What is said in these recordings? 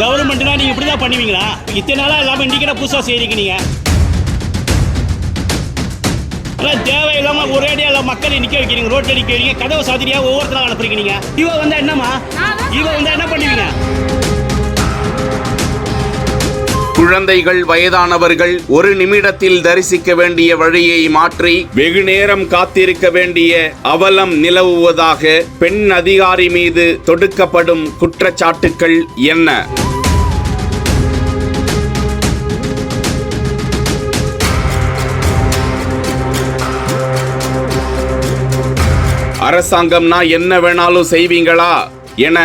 கவர்மெண்ட்னா நீங்க இப்படி தான் பண்ணுவீங்களா? இத்தனை நாளா இல்லாம இன்னைக்கு புதுசா செய்றீங்க நீங்க. தேவையில்லாம ஒரேடியா மக்களை நிக்க வைக்கிறீங்க, ரோட்ல நிக்க வைக்கிறீங்க, கதவை சாதிரியா ஒவ்வொருத்தரும் அனுப்புறீங்க நீங்க. இவ வந்தா என்னமா? இவ வந்தா என்ன பண்ணுவீங்க? குழந்தைகள், வயதானவர்கள் ஒரு நிமிடத்தில் தரிசிக்க வேண்டிய வழியை மாற்றி வெகு நேரம் காத்திருக்க வேண்டிய அவலம் நிலவுவதாக பெண் அதிகாரி மீது தொடுக்கப்படும் குற்றச்சாட்டுக்கள் என்ன? அரசாங்கம்னா என்ன வேணாலும் செய்வீங்களா என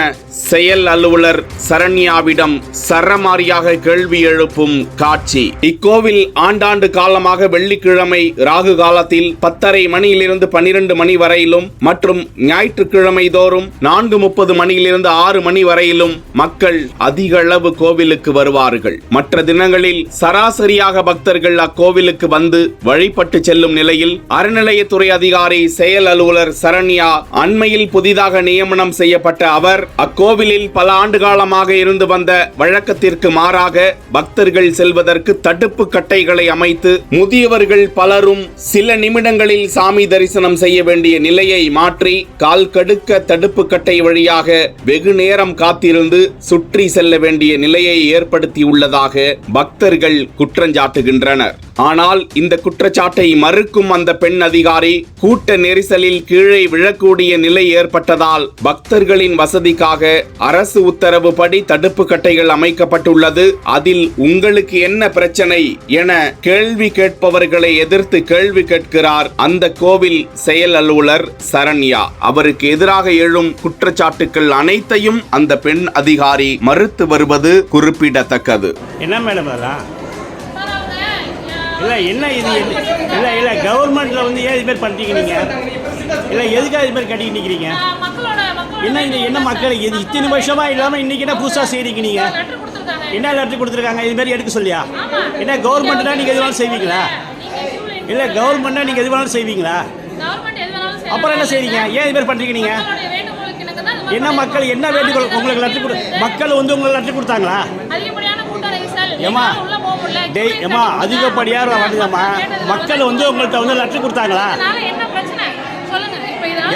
செயல் அலுவலர் சரண்யாவிடம் சரமாரியாக கேள்வி எழுப்பும் காட்சி. இக்கோவில் ஆண்டாண்டு காலமாக வெள்ளிக்கிழமை ராகு காலத்தில் 10:30 மணியிலிருந்து 12 மணி வரையிலும் மற்றும் ஞாயிற்றுக்கிழமை தோறும் 4:30 மணியிலிருந்து 6 மணி வரையிலும் மக்கள் அதிக அளவு கோவிலுக்கு வருவார்கள். மற்ற தினங்களில் சராசரியாக பக்தர்கள் அக்கோவிலுக்கு வந்து வழிபட்டு செல்லும் நிலையில் அறநிலையத்துறை அதிகாரி செயல் அலுவலர் சரண்யா அண்மையில் புதிதாக நியமனம் செய்யப்பட்ட அவர் அக்கோவிலில் பல ஆண்டு காலமாக இருந்து வந்த வழக்கத்திற்கு மாறாக பக்தர்கள் செல்வதற்கு தடுப்பு கட்டைகளை அமைத்து முதியவர்கள் பலரும் சில நிமிடங்களில் சாமி தரிசனம் செய்ய வேண்டிய நிலையை மாற்றி கால் கடுக்க தடுப்பு கட்டை வழியாக வெகு நேரம் காத்திருந்து சுற்றி செல்ல வேண்டிய நிலையை ஏற்படுத்தியுள்ளதாக பக்தர்கள் குற்றஞ்சாட்டுகின்றனர். ஆனால் இந்த குற்றச்சாட்டை மறுக்கும் அந்த பெண் அதிகாரி கூட்ட நெரிசலில் கீழே விழக்கூடிய நிலை ஏற்பட்டதால் பக்தர்களின் வசதிக்காக அரசு உத்தரவுப்படி தடுப்பு கட்டைகள் அமைக்கப்பட்டுள்ளது, அதில் உங்களுக்கு என்ன பிரச்சனை என கேள்வி கேட்பவர்களை எதிர்த்து கேள்வி கேட்கிறார் அந்த கோவில் செயல் அலுவலர் சரண்யா. அவருக்கு எதிராக எழும் குற்றச்சாட்டுக்கள் அனைத்தையும் அந்த பெண் அதிகாரி மறுத்து வருவது குறிப்பிடத்தக்கது. என்ன மேடம் இல்லை என்ன இது இல்லை இல்லை கவர்மெண்ட்டில் வந்து ஏன் இது மாதிரி பண்ணுறீங்க நீங்கள்? இல்லை எதுக்காக இது மாதிரி கட்டிக்கிட்டு நிற்கிறீங்க? என்ன இந்த என்ன மக்கள் இது இத்தனை வருஷமாக இல்லாமல் இன்றைக்கி என்ன புதுசாக செய்கிறீங்க நீங்கள்? என்ன லெட்டர் கொடுத்துருக்காங்க இது மாதிரி எடுக்க சொல்லியா? என்ன கவர்மெண்ட்னா நீங்கள் எது வேணாலும் செய்வீங்களா? இல்லை கவர்மெண்ட்னா நீங்கள் எது வேணாலும் செய்வீங்களா? அப்புறம் என்ன செய்றீங்க? ஏன் இது மாதிரி பண்ணுறீங்க நீங்கள்? என்ன மக்கள் என்ன வேண்டுகோள் உங்களுக்கு லெட்டர் மக்கள் வந்து உங்களுக்கு லெட்டர் கொடுத்தாங்களா? ஏமா ஏமா அதிகப்படியாக வருதுமா மக்கள் வந்து உங்கள்கிட்ட வந்து லெட்டர் கொடுத்தாங்களா?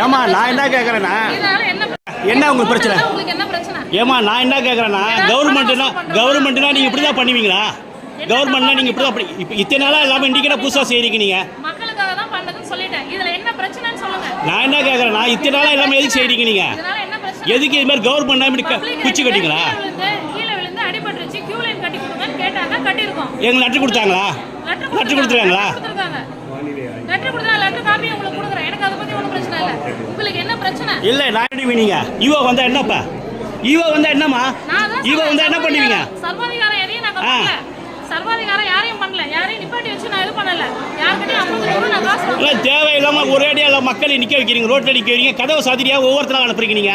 ஏமா நான் என்ன கேட்குறேன்னா என்ன உங்களுக்கு பிரச்சனை? ஏமா நான் என்ன கேட்குறேன்னா கவர்மெண்ட்னா நீங்கள் இப்படி தான் பண்ணுவீங்களா? கவர்மெண்ட்னா நீங்கள் இப்படி தான் இப்போ இத்தனை நாளாக இல்லாமல் இன்றைக்கி புதுசாக செய்கிறீங்க நீங்கள். நான் என்ன கேட்குறேன்னா இத்தனை நாளாக இல்லாமல் எதுக்கு செய்கிறீங்க நீங்கள்? எதுக்கு இது மாதிரி கவர்மெண்ட்னா இப்படி குச்சி கட்டிங்களா? எங்க லெட்டர் கொடுத்தாங்களா? லெட்டர் கொடுத்துருக்காங்களா? இல்ல நான் நீங்க ஈவோ வந்தா என்னப்பா? ஈவோ வந்தா என்னமா? ஈவோ வந்தா என்ன பண்ணுவீங்க? தேவையில்லாம ஒரேடியா மக்களை நிக்க வைக்கிறீங்க, ரோட்ல நிக்க வைக்கிறீங்க, கதவை சாதிரியா ஒவ்வொருத்தரும் அனுப்புறீங்க நீங்க.